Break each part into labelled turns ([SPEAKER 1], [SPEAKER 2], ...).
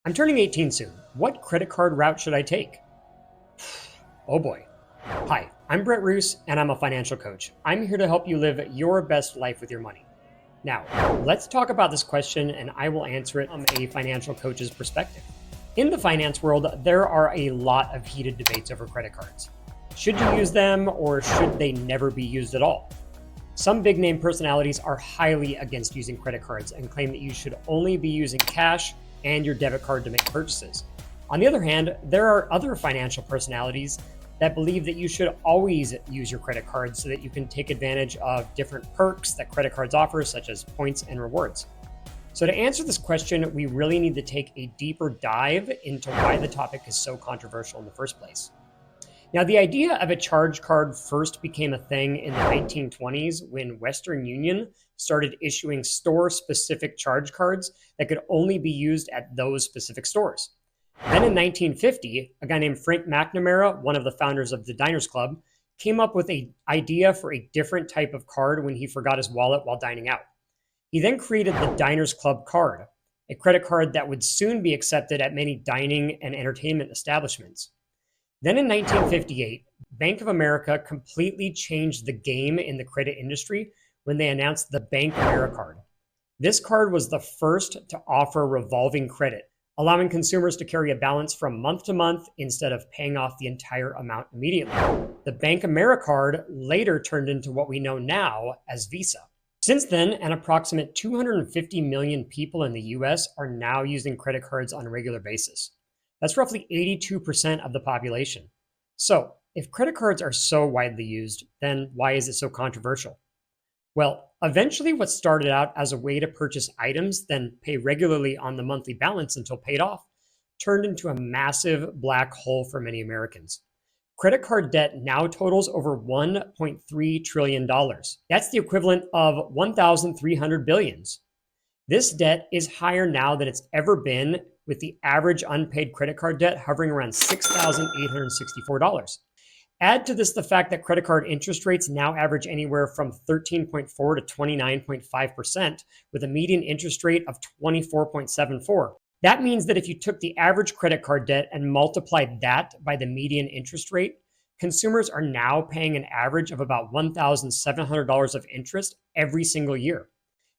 [SPEAKER 1] I'm turning 18 soon. What credit card route should I take? Oh boy. Hi, I'm Brett Roos, and I'm a financial coach. I'm here to help you live your best life with your money. Now, let's talk about this question, and I will answer it from a financial coach's perspective. In the finance world, there are a lot of heated debates over credit cards. Should you use them, or should they never be used at all? Some big name personalities are highly against using credit cards and claim that you should only be using cash and your debit card to make purchases. On the other hand, there are other financial personalities that believe that you should always use your credit card so that you can take advantage of different perks that credit cards offer, such as points and rewards. So to answer this question, we really need to take a deeper dive into why the topic is so controversial in the first place. Now, the idea of a charge card first became a thing in the 1920s when Western Union started issuing store-specific charge cards that could only be used at those specific stores. Then in 1950, a guy named Frank McNamara, one of the founders of the Diners Club, came up with an idea for a different type of card when he forgot his wallet while dining out. He then created the Diners Club card, a credit card that would soon be accepted at many dining and entertainment establishments. Then in 1958, Bank of America completely changed the game in the credit industry when they announced the Bank AmeriCard. This card was the first to offer revolving credit, allowing consumers to carry a balance from month to month instead of paying off the entire amount immediately. The Bank AmeriCard later turned into what we know now as Visa. Since then, an approximate 250 million people in the US are now using credit cards on a regular basis. That's roughly 82% of the population. So, if credit cards are so widely used, then why is it so controversial? Well, eventually what started out as a way to purchase items, then pay regularly on the monthly balance until paid off, turned into a massive black hole for many Americans. Credit card debt now totals over $1.3 trillion. That's the equivalent of 1,300 billions. This debt is higher now than it's ever been, with the average unpaid credit card debt hovering around $6,864. Add to this the fact that credit card interest rates now average anywhere from 13.4 to 29.5%, with a median interest rate of 24.74. That means that if you took the average credit card debt and multiplied that by the median interest rate, consumers are now paying an average of about $1,700 of interest every single year.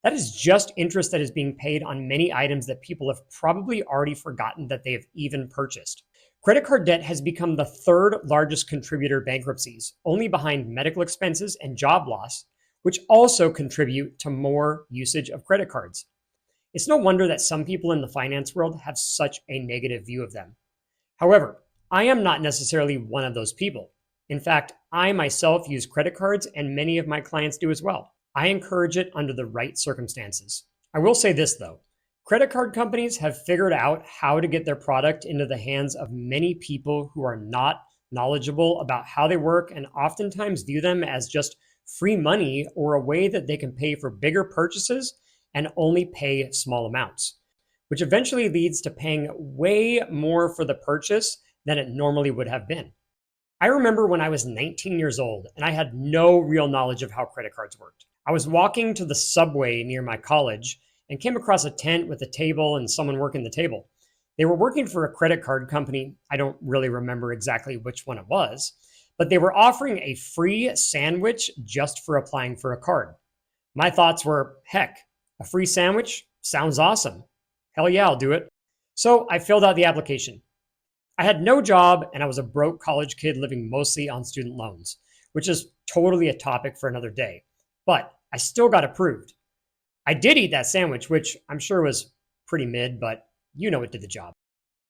[SPEAKER 1] That is just interest that is being paid on many items that people have probably already forgotten that they have even purchased. Credit card debt has become the third largest contributor to bankruptcies, only behind medical expenses and job loss, which also contribute to more usage of credit cards. It's no wonder that some people in the finance world have such a negative view of them. However, I am not necessarily one of those people. In fact, I myself use credit cards, and many of my clients do as well. I encourage it under the right circumstances. I will say this though, credit card companies have figured out how to get their product into the hands of many people who are not knowledgeable about how they work and oftentimes view them as just free money or a way that they can pay for bigger purchases and only pay small amounts, which eventually leads to paying way more for the purchase than it normally would have been. I remember when I was 19 years old and I had no real knowledge of how credit cards worked. I was walking to the subway near my college and came across a tent with a table and someone working the table. They were working for a credit card company. I don't really remember exactly which one it was, but they were offering a free sandwich just for applying for a card. My thoughts were, heck, a free sandwich? Sounds awesome. Hell yeah, I'll do it. So I filled out the application. I had no job and I was a broke college kid living mostly on student loans, which is totally a topic for another day. But I still got approved. I did eat that sandwich, which I'm sure was pretty mid, but you know it did the job.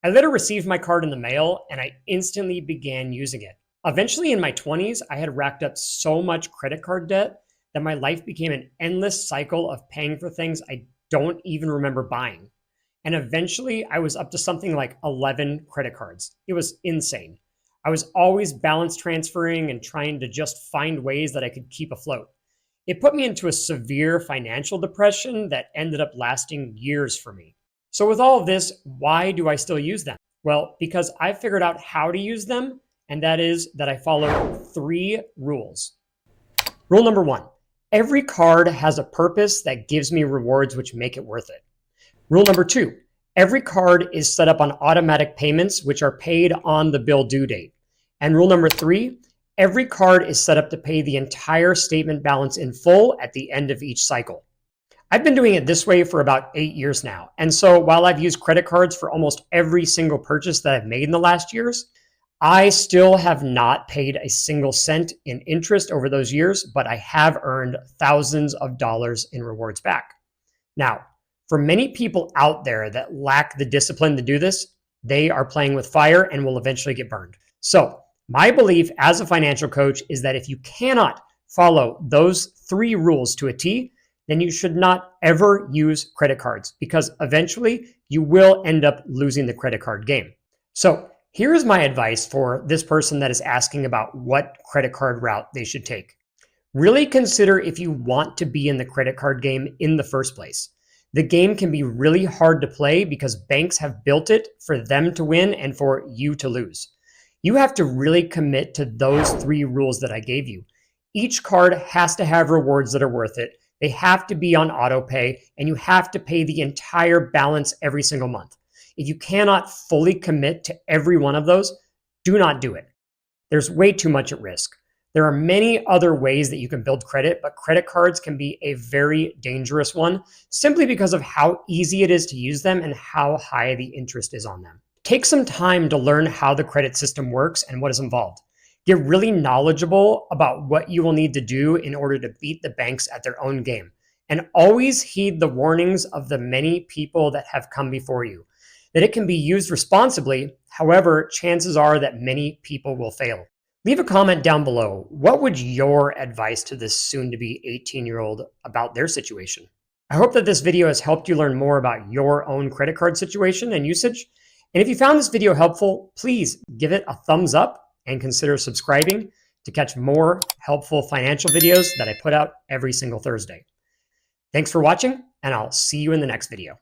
[SPEAKER 1] I later received my card in the mail and I instantly began using it. Eventually in my 20s, I had racked up so much credit card debt that my life became an endless cycle of paying for things I don't even remember buying. And eventually I was up to something like 11 credit cards. It was insane. I was always balance transferring and trying to just find ways that I could keep afloat. It put me into a severe financial depression that ended up lasting years for me. So with all of this, why do I still use them? Well, because I figured out how to use them, and that is that I follow 3 rules. Rule number 1, every card has a purpose that gives me rewards which make it worth it. Rule number 2, Every card is set up on automatic payments, which are paid on the bill due date. And rule number 3, every card is set up to pay the entire statement balance in full at the end of each cycle. I've been doing it this way for about 8 years now. And so while I've used credit cards for almost every single purchase that I've made in the last years, I still have not paid a single cent in interest over those years, but I have earned thousands of dollars in rewards back. Now, for many people out there that lack the discipline to do this, they are playing with fire and will eventually get burned. So my belief as a financial coach is that if you cannot follow those 3 rules to a T, then you should not ever use credit cards, because eventually you will end up losing the credit card game. So here's my advice for this person that is asking about what credit card route they should take. Really consider if you want to be in the credit card game in the first place. The game can be really hard to play because banks have built it for them to win and for you to lose. You have to really commit to those 3 rules that I gave you. Each card has to have rewards that are worth it. They have to be on auto pay, and you have to pay the entire balance every single month. If you cannot fully commit to every one of those, do not do it. There's way too much at risk. There are many other ways that you can build credit, but credit cards can be a very dangerous one simply because of how easy it is to use them and how high the interest is on them. Take some time to learn how the credit system works and what is involved. Get really knowledgeable about what you will need to do in order to beat the banks at their own game. And always heed the warnings of the many people that have come before you, that it can be used responsibly. However, chances are that many people will fail. Leave a comment down below. What would your advice to this soon-to-be 18-year-old about their situation? I hope that this video has helped you learn more about your own credit card situation and usage. And if you found this video helpful, please give it a thumbs up and consider subscribing to catch more helpful financial videos that I put out every single Thursday. Thanks for watching, and I'll see you in the next video.